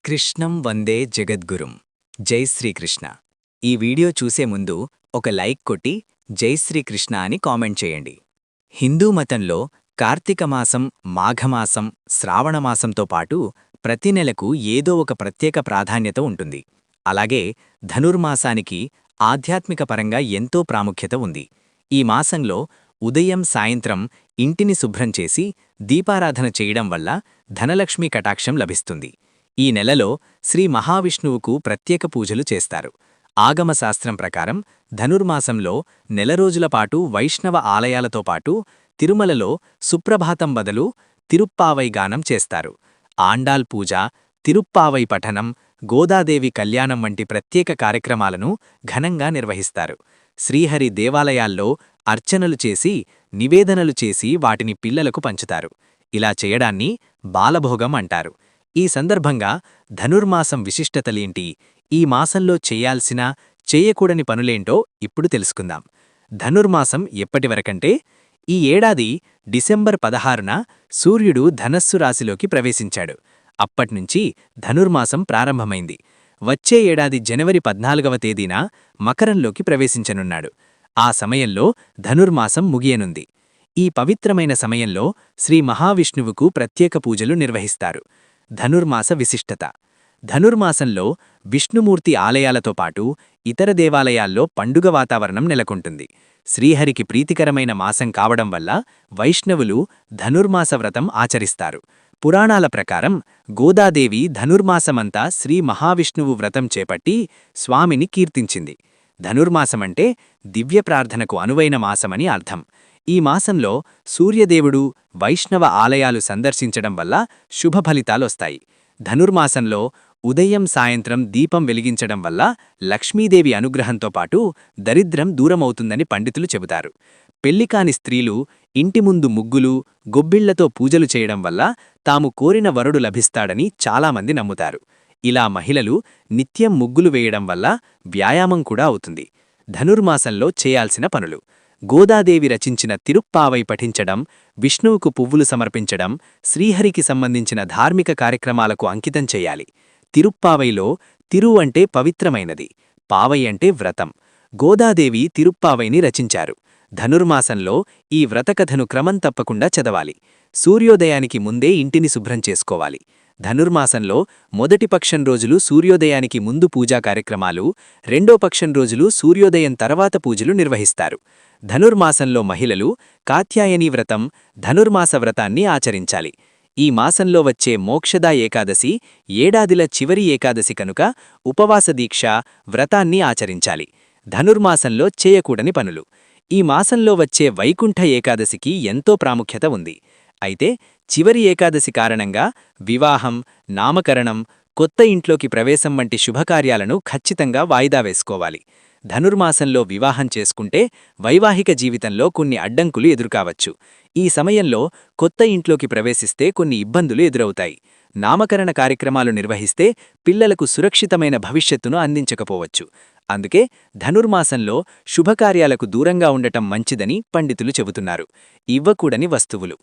కృష్ణం వందే జగద్గురుం. జై శ్రీకృష్ణ. ఈ వీడియో చూసే ముందు ఒక లైక్ కొట్టి జై శ్రీకృష్ణ అని కామెంట్ చేయండి. హిందూ మతంలో కార్తీక మాసం, మాఘమాసం, శ్రావణమాసంతో పాటు ప్రతి నెలకు ఏదో ఒక ప్రత్యేక ప్రాధాన్యత ఉంటుంది. అలాగే ధనుర్మాసానికి ఆధ్యాత్మిక పరంగా ఎంతో ప్రాముఖ్యత ఉంది. ఈ మాసంలో ఉదయం సాయంత్రం ఇంటిని శుభ్రం చేసి దీపారాధన చేయడం వల్ల ధనలక్ష్మీ కటాక్షం లభిస్తుంది. ఈ నెలలో శ్రీ మహావిష్ణువుకు ప్రత్యేక పూజలు చేస్తారు. ఆగమశాస్త్రం ప్రకారం ధనుర్మాసంలో నెల రోజులపాటు వైష్ణవ ఆలయాలతో పాటు తిరుమలలో సుప్రభాతం బదులు తిరుప్పావై గానం చేస్తారు. ఆండాల్ పూజ, తిరుప్పావై పఠనం, గోదాదేవి కళ్యాణం వంటి ప్రత్యేక కార్యక్రమాలను ఘనంగా నిర్వహిస్తారు. శ్రీహరి దేవాలయాల్లో అర్చనలు చేసి, నివేదనలు చేసి వాటిని పిల్లలకు పంచుతారు. ఇలా చేయడాన్ని బాలభోగం అంటారు. ఈ సందర్భంగా ధనుర్మాసం విశిష్టతలేంటి, ఈ మాసంలో చేయాల్సిన, చేయకూడని పనులేంటో ఇప్పుడు తెలుసుకుందాం. ధనుర్మాసం ఎప్పటివరకంటే ఈ ఏడాది డిసెంబర్ 16న సూర్యుడు ధనస్సు రాశిలోకి ప్రవేశించాడు. అప్పట్నుంచి ధనుర్మాసం ప్రారంభమైంది. వచ్చే ఏడాది జనవరి 14వ తేదీన మకరంలోకి ప్రవేశించనున్నాడు. ఆ సమయంలో ధనుర్మాసం ముగియనుంది. ఈ పవిత్రమైన సమయంలో శ్రీ మహావిష్ణువుకు ప్రత్యేక పూజలు నిర్వహిస్తారు. ధనుర్మాస విశిష్టత. ధనుర్మాసంలో విష్ణుమూర్తి ఆలయాలతో పాటు ఇతర దేవాలయాల్లో పండుగ వాతావరణం నెలకొంటుంది. శ్రీహరికి ప్రీతికరమైన మాసం కావడం వల్ల వైష్ణవులు ధనుర్మాస వ్రతం ఆచరిస్తారు. పురాణాల ప్రకారం గోదాదేవి ధనుర్మాసమంతా శ్రీ మహావిష్ణువు వ్రతం చేపట్టి స్వామిని కీర్తించింది. ధనుర్మాసమంటే దివ్య ప్రార్థనకు అనువైన మాసమని అర్థం. ఈ మాసంలో సూర్యదేవుడు, వైష్ణవ ఆలయాలు సందర్శించడం వల్ల శుభఫలితాలొస్తాయి. ధనుర్మాసంలో ఉదయం సాయంత్రం దీపం వెలిగించడం వల్ల లక్ష్మీదేవి అనుగ్రహంతో పాటు దరిద్రం దూరమవుతుందని పండితులు చెబుతారు. పెళ్లికాని స్త్రీలు ఇంటి ముందు ముగ్గులు, గొబ్బిళ్లతో పూజలు చేయడం వల్ల తాము కోరిన వరుడు లభిస్తాడని చాలామంది నమ్ముతారు. ఇలా మహిళలు నిత్యం ముగ్గులు వేయడం వల్ల వ్యాయామం కూడా అవుతుంది. ధనుర్మాసంలో చేయాల్సిన పనులు: గోదాదేవి రచించిన తిరుప్పావై పఠించడం, విష్ణువుకు పువ్వులు సమర్పించడం, శ్రీహరికి సంబంధించిన ధార్మిక కార్యక్రమాలకు అంకితం చెయ్యాలి. తిరుప్పావైలో తిరు అంటే పవిత్రమైనది, పావై అంటే వ్రతం. గోదాదేవి తిరుప్పావైని రచించారు. ధనుర్మాసంలో ఈ వ్రతకథను క్రమం తప్పకుండా చదవాలి. సూర్యోదయానికి ముందే ఇంటిని శుభ్రం చేసుకోవాలి. ధనుర్మాసంలో మొదటి పక్షం రోజులు సూర్యోదయానికి ముందు పూజా కార్యక్రమాలు, రెండో పక్షం రోజులు సూర్యోదయం తర్వాత పూజలు నిర్వహిస్తారు. ధనుర్మాసంలో మహిళలు కాత్యాయనీ వ్రతం, ధనుర్మాస వ్రతాన్ని ఆచరించాలి. ఈ మాసంలో వచ్చే మోక్షదా ఏకాదశి ఏడాదిల చివరి ఏకాదశి కనుక ఉపవాస దీక్ష, వ్రతాన్ని ఆచరించాలి. ధనుర్మాసంలో చేయకూడని పనులు: ఈ మాసంలో వచ్చే వైకుంఠ ఏకాదశికి ఎంతో ప్రాముఖ్యత ఉంది. అయితే చివరి ఏకాదశి కారణంగా వివాహం, నామకరణం, కొత్త ఇంట్లోకి ప్రవేశం వంటి శుభకార్యాలను ఖచ్చితంగా వాయిదా వేసుకోవాలి. ధనుర్మాసంలో వివాహం చేసుకుంటే వైవాహిక జీవితంలో కొన్ని అడ్డంకులు ఎదురుకావచ్చు. ఈ సమయంలో కొత్త ఇంట్లోకి ప్రవేశిస్తే కొన్ని ఇబ్బందులు ఎదురవుతాయి. నామకరణ కార్యక్రమాలు నిర్వహిస్తే పిల్లలకు సురక్షితమైన భవిష్యత్తును అందించకపోవచ్చు. అందుకే ధనుర్మాసంలో శుభకార్యాలకు దూరంగా ఉండటం మంచిదని పండితులు చెబుతున్నారు. ఇవ్వకూడని వస్తువులు: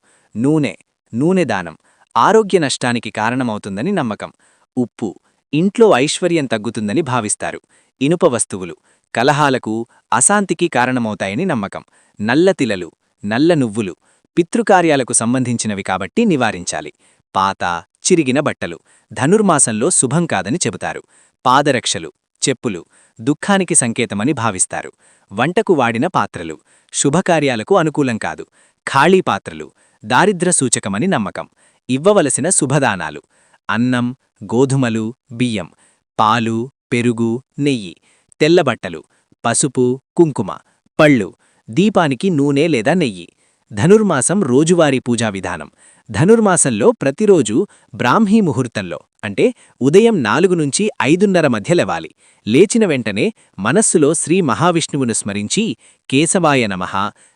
నూనె దానం ఆరోగ్య నష్టానికి కారణమవుతుందని నమ్మకం. ఉప్పు ఇంట్లో ఐశ్వర్యం తగ్గుతుందని భావిస్తారు. ఇనుప వస్తువులు కలహాలకు, అశాంతికి కారణమవుతాయని నమ్మకం. నల్ల తిలలు, నల్ల నువ్వులు పితృకార్యాలకు సంబంధించినవి కాబట్టి నివారించాలి. పాత, చిరిగిన బట్టలు ధనుర్మాసంలో శుభం కాదని చెబుతారు. పాదరక్షలు, చెప్పులు దుఃఖానికి సంకేతమని భావిస్తారు. వంటకు వాడిన పాత్రలు శుభకార్యాలకు అనుకూలం కాదు. ఖాళీ పాత్రలు దారిద్ర సూచకమని నమ్మకం. ఇవ్వవలసిన శుభదానాలు: అన్నం, గోధుమలు, బియ్యం, పాలు, పెరుగు, నెయ్యి, తెల్లబట్టలు, పసుపు, కుంకుమ, పళ్ళు, దీపానికి నూనె లేదా నెయ్యి. ధనుర్మాసం రోజువారీ పూజా విధానం: ధనుర్మాసంలో ప్రతిరోజు బ్రాహ్మీ ముహూర్తంలో అంటే ఉదయం 4 నుంచి 5:30 మధ్య లేవాలి. లేచిన వెంటనే మనస్సులో శ్రీ మహావిష్ణువును స్మరించి కేశవాయ నమః,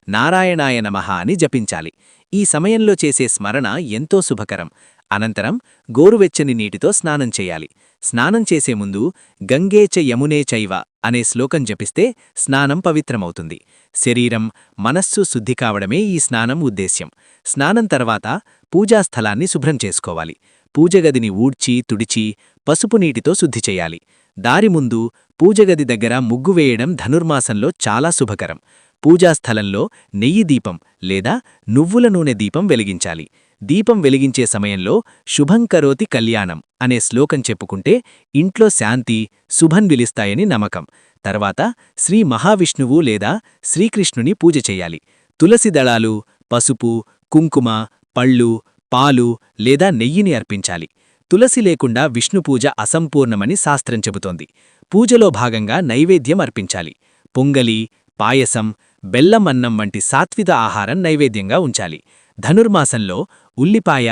నారాయణాయ నమః అని జపించాలి. ఈ సమయంలో చేసే స్మరణ ఎంతో శుభకరం. అనంతరం గోరువెచ్చని నీటితో స్నానం చేయాలి. స్నానం చేసే ముందు గంగే చ యమునే చైవ అనే శ్లోకం జపిస్తే స్నానం పవిత్రమవుతుంది. శరీరం, మనస్సు శుద్ధి కావడమే ఈ స్నానం ఉద్దేశ్యం. స్నానం తర్వాత పూజాస్థలాన్ని శుభ్రం చేసుకోవాలి. పూజగదిని ఊడ్చి తుడిచి పసుపు నీటితో శుద్ధి చెయ్యాలి. దారి ముందు పూజగది దగ్గర ముగ్గు వేయడం ధనుర్మాసంలో చాలా శుభకరం. పూజాస్థలంలో నెయ్యి దీపం లేదా నువ్వుల నూనె దీపం వెలిగించాలి. దీపం వెలిగించే సమయంలో శుభం కరోతి కళ్యాణం అనే శ్లోకం చెప్పుకుంటే ఇంట్లో శాంతి, శుభం విలిస్తాయని నమ్మకం. తర్వాత శ్రీ మహావిష్ణువు లేదా శ్రీకృష్ణుని పూజ చెయ్యాలి. తులసి దళాలు, పసుపు, కుంకుమ, పళ్ళు, పాలు లేదా నెయ్యిని అర్పించాలి. తులసి లేకుండా విష్ణుపూజ అసంపూర్ణమని శాస్త్రం చెబుతోంది. పూజలో భాగంగా నైవేద్యం అర్పించాలి. పొంగలి, పాయసం, బెల్లం అన్నం వంటి సాత్విక ఆహారం నైవేద్యంగా ఉంచాలి. ధనుర్మాసంలో ఉల్లిపాయ,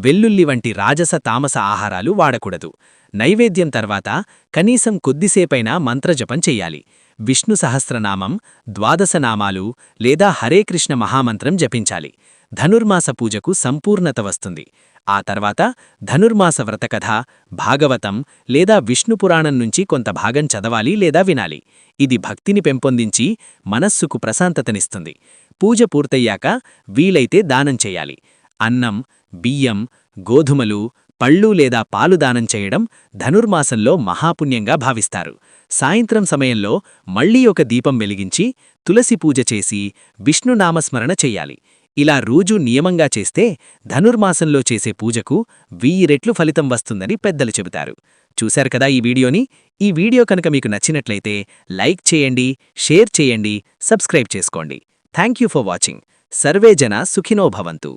వెల్లుల్లి వంటి రాజస తామస ఆహారాలు వాడకూడదు. నైవేద్యం తర్వాత కనీసం కొద్దిసేపైనా మంత్రజపం చెయ్యాలి. విష్ణు సహస్రనామం, ద్వాదశనామాలు లేదా హరే కృష్ణ మహామంత్రం జపించాలి. ధనుర్మాస పూజకు సంపూర్ణత వస్తుంది. ఆ తర్వాత ధనుర్మాస వ్రతకథ, భాగవతం లేదా విష్ణుపురాణం నుంచి కొంత భాగం చదవాలి లేదా వినాలి. ఇది భక్తిని పెంపొందించి మనస్సుకు ప్రశాంతతనిస్తుంది. పూజ పూర్తయ్యాక వీలైతే దానం చెయ్యాలి. అన్నం, బియ్యం, గోధుమలు, పళ్ళు లేదా పాలు దానం చేయడం ధనుర్మాసంలో మహాపుణ్యంగా భావిస్తారు. సాయంత్రం సమయంలో మళ్లీ ఒక దీపం వెలిగించి తులసి పూజ చేసి విష్ణునామస్మరణ చెయ్యాలి. ఇలా రోజూ నియమంగా చేస్తే ధనుర్మాసంలో చేసే పూజకు 1000 రెట్లు ఫలితం వస్తుందని పెద్దలు చెబుతారు. చూశారు కదా ఈ వీడియోని? ఈ వీడియో కనుక మీకు నచ్చినట్లయితే లైక్ చేయండి, షేర్ చేయండి, సబ్స్క్రైబ్ చేసుకోండి. Thank you for watching. Survey జన సుఖినో భవంతు.